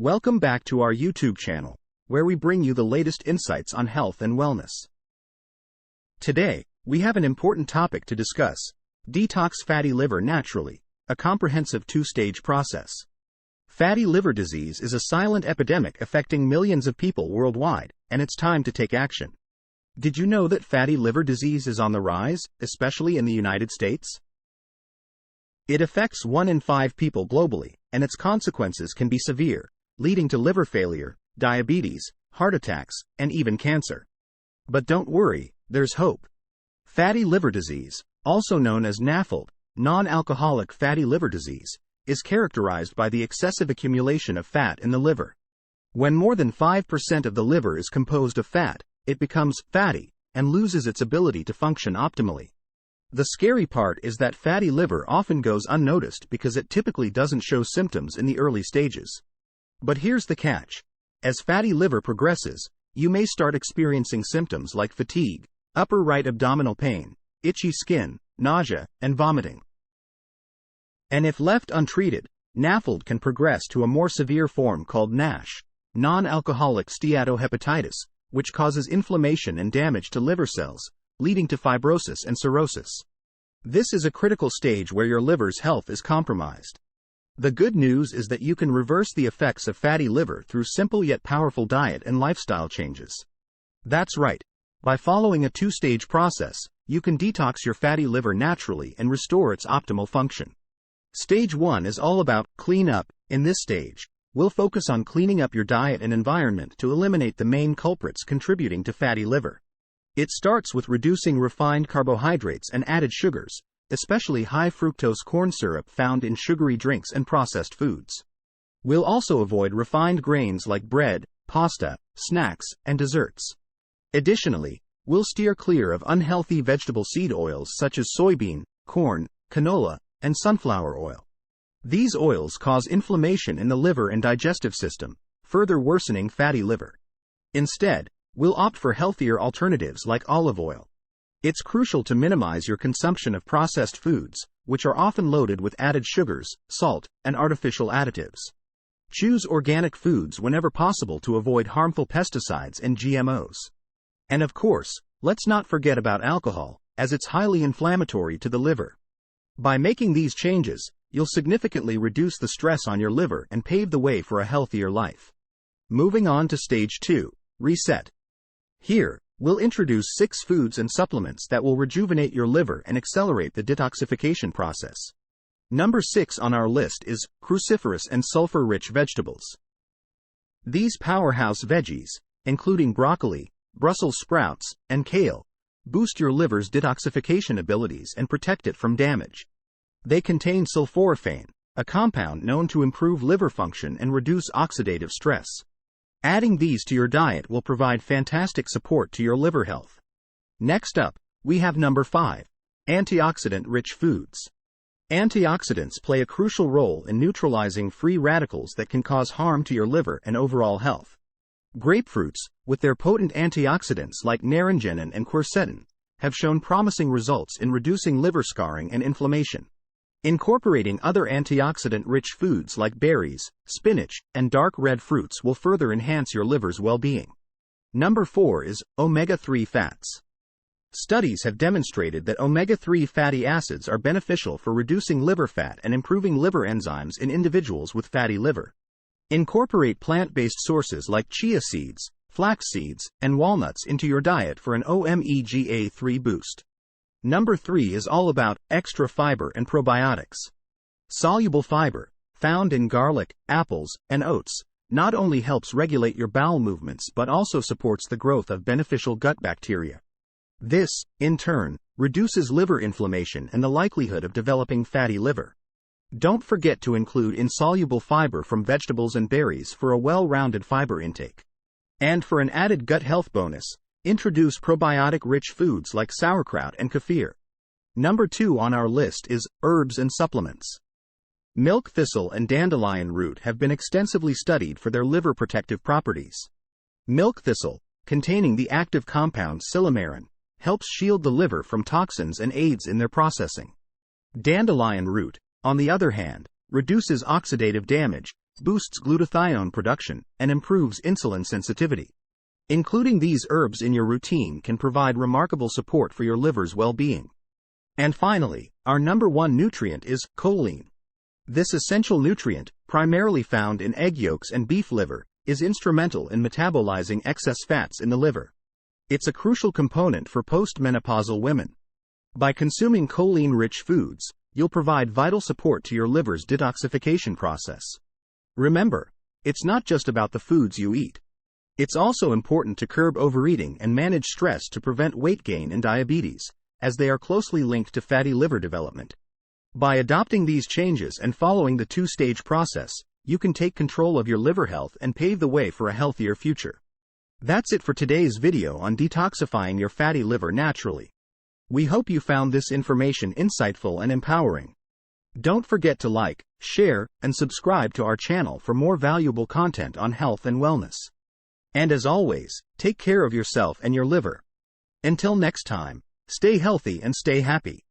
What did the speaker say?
Welcome back to our YouTube channel, where we bring you the latest insights on health and wellness. Today, we have an important topic to discuss: detox fatty liver naturally, a comprehensive two-stage process. Fatty liver disease is a silent epidemic affecting millions of people worldwide, and it's time to take action. Did you know that fatty liver disease is on the rise, especially in the United States? It affects 1 in 5 people globally, and its consequences can be severe, leading to liver failure, diabetes, heart attacks, and even cancer. But don't worry, there's hope. Fatty liver disease, also known as NAFLD, non-alcoholic fatty liver disease, is characterized by the excessive accumulation of fat in the liver. When more than 5% of the liver is composed of fat, it becomes fatty and loses its ability to function optimally. The scary part is that fatty liver often goes unnoticed because it typically doesn't show symptoms in the early stages. But here's the catch. As fatty liver progresses, you may start experiencing symptoms like fatigue, upper right abdominal pain, itchy skin, nausea, and vomiting. And if left untreated, NAFLD can progress to a more severe form called NASH, non-alcoholic steatohepatitis, which causes inflammation and damage to liver cells, leading to fibrosis and cirrhosis. This is a critical stage where your liver's health is compromised. The good news is that you can reverse the effects of fatty liver through simple yet powerful diet and lifestyle changes. That's right. By following a two-stage process, you can detox your fatty liver naturally and restore its optimal function. Stage 1 is all about clean up. In this stage, we'll focus on cleaning up your diet and environment to eliminate the main culprits contributing to fatty liver. It starts with reducing refined carbohydrates and added sugars, especially high fructose corn syrup found in sugary drinks and processed foods. We'll also avoid refined grains like bread, pasta, snacks, and desserts. Additionally, we'll steer clear of unhealthy vegetable seed oils such as soybean, corn, canola, and sunflower oil. These oils cause inflammation in the liver and digestive system, further worsening fatty liver. Instead, we'll opt for healthier alternatives like olive oil. It's crucial to minimize your consumption of processed foods, which are often loaded with added sugars, salt, and artificial additives. Choose organic foods whenever possible to avoid harmful pesticides and GMOs. And of course, let's not forget about alcohol, as it's highly inflammatory to the liver. By making these changes, you'll significantly reduce the stress on your liver and pave the way for a healthier life. Moving on to stage 2, reset. Here, we'll introduce 6 foods and supplements that will rejuvenate your liver and accelerate the detoxification process. Number 6 on our list is cruciferous and sulfur-rich vegetables. These powerhouse veggies, including broccoli, Brussels sprouts, and kale, boost your liver's detoxification abilities and protect it from damage. They contain sulforaphane, a compound known to improve liver function and reduce oxidative stress. Adding these to your diet will provide fantastic support to your liver health. Next up, we have number 5, antioxidant-rich foods. Antioxidants play a crucial role in neutralizing free radicals that can cause harm to your liver and overall health. Grapefruits, with their potent antioxidants like naringenin and quercetin, have shown promising results in reducing liver scarring and inflammation. Incorporating other antioxidant-rich foods like berries, spinach, and dark red fruits will further enhance your liver's well-being. Number 4 is omega-3 fats. Studies have demonstrated that omega-3 fatty acids are beneficial for reducing liver fat and improving liver enzymes in individuals with fatty liver. Incorporate plant-based sources like chia seeds, flax seeds, and walnuts into your diet for an omega-3 boost. Number 3 is all about extra fiber and probiotics. Soluble fiber, found in garlic, apples, and oats, not only helps regulate your bowel movements but also supports the growth of beneficial gut bacteria. This, in turn, reduces liver inflammation and the likelihood of developing fatty liver. Don't forget to include insoluble fiber from vegetables and berries for a well-rounded fiber intake. And for an added gut health bonus, introduce probiotic-rich foods like sauerkraut and kefir. Number 2 on our list is herbs and supplements. Milk thistle and dandelion root have been extensively studied for their liver protective properties. Milk thistle, containing the active compound silymarin, helps shield the liver from toxins and aids in their processing. Dandelion root, on the other hand, reduces oxidative damage, boosts glutathione production, and improves insulin sensitivity. Including these herbs in your routine can provide remarkable support for your liver's well-being. And finally, our number one nutrient is choline. This essential nutrient, primarily found in egg yolks and beef liver, is instrumental in metabolizing excess fats in the liver. It's a crucial component for postmenopausal women. By consuming choline-rich foods, you'll provide vital support to your liver's detoxification process. Remember, it's not just about the foods you eat. It's also important to curb overeating and manage stress to prevent weight gain and diabetes, as they are closely linked to fatty liver development. By adopting these changes and following the two-stage process, you can take control of your liver health and pave the way for a healthier future. That's it for today's video on detoxifying your fatty liver naturally. We hope you found this information insightful and empowering. Don't forget to like, share, and subscribe to our channel for more valuable content on health and wellness. And as always, take care of yourself and your liver. Until next time, stay healthy and stay happy.